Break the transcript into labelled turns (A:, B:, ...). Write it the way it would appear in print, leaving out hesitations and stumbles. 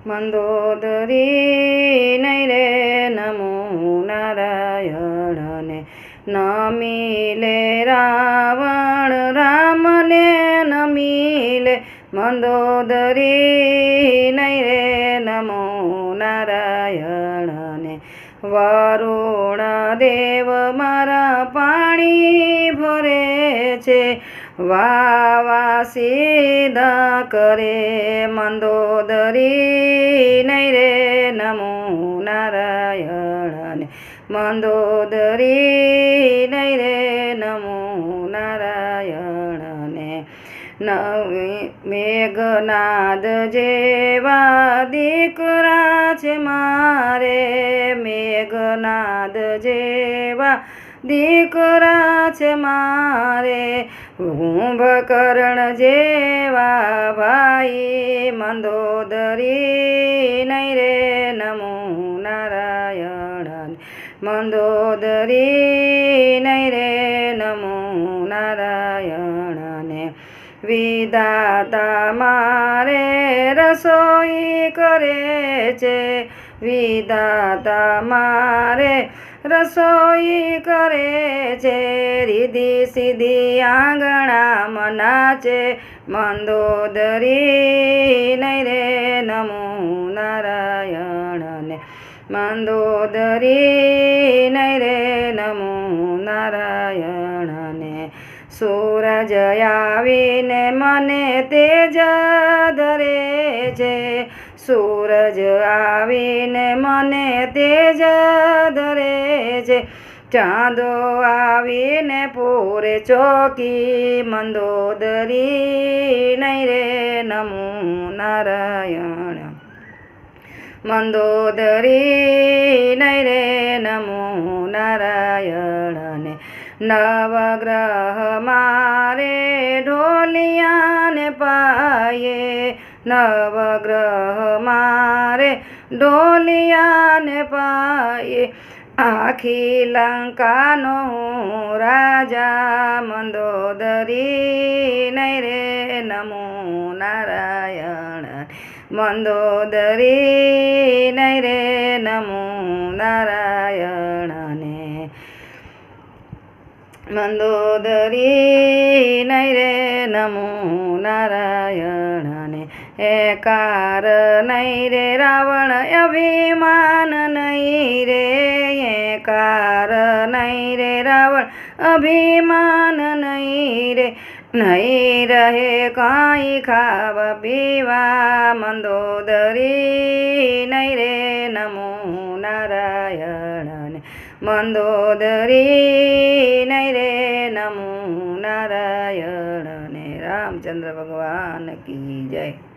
A: મંદોદરી નહીં રે નમો નારાયણને નમીલે રાવણ રામને નમીલે મંદોદરી નહીં રે નમો નારાયણને વરુણ દેવ મારા પાણી ભરે છે વાવા સીધા કરે મંદોદરી નહીં રે નમો નારાયણને મંદોદરી નહીં રે નમો નારાયણને મેઘનાદ જેવા દીકરા છે મારે મેઘનાદ જેવા દીકરા છે મારે કુંભકર્ણ જેવા ભાઈ મંદોદરી નહીં રે નમો નારાયણ મંદોદરી નહીં રે નમો નારાયણને વિધાતા મારે રસોઈ કરે છે વિધાતા મારે રસોઈ કરે છે રીધિ સીધી આંગણામાં નાચે મંદોદરી નહીં રે નમો નારાયણને મંદોદરી નહીં રે નમો નારાયણને સૂરજ આવીને મને તેજ ધરે છે સૂરજ આવીને મને તેજ ધરે છે ચાંદો આવીને પૂરે ચોકી મંદોદરી નહીં રે નમો નારાયણ મંદોદરી નહીં રે નમો નારાયણને નવગ્રહ મારે ઢોલિયાને પાયે નવગ્રહ મારે ઢોલિયાને પાયે આખી લંકાનો રાજા મંદોદરી નહીં રે નમો નારાયણ મંદોદરી નહીં રે નમો નારાયણને મંદોદરી નહીં રે નમો નારાયણને એકાર નહીં રે રાવણ અભિમાન નહીં રે એકાર નહીં રે રાવણ અભિમાન નહીં રે નહીં રહે કાંઈ ખાવા પીવા મંદોદરી નહીં રે નમો નારાયણ મંદોદરી નહીં રે નમો નારાયણ રામચંદ્ર ભગવાન કી જય।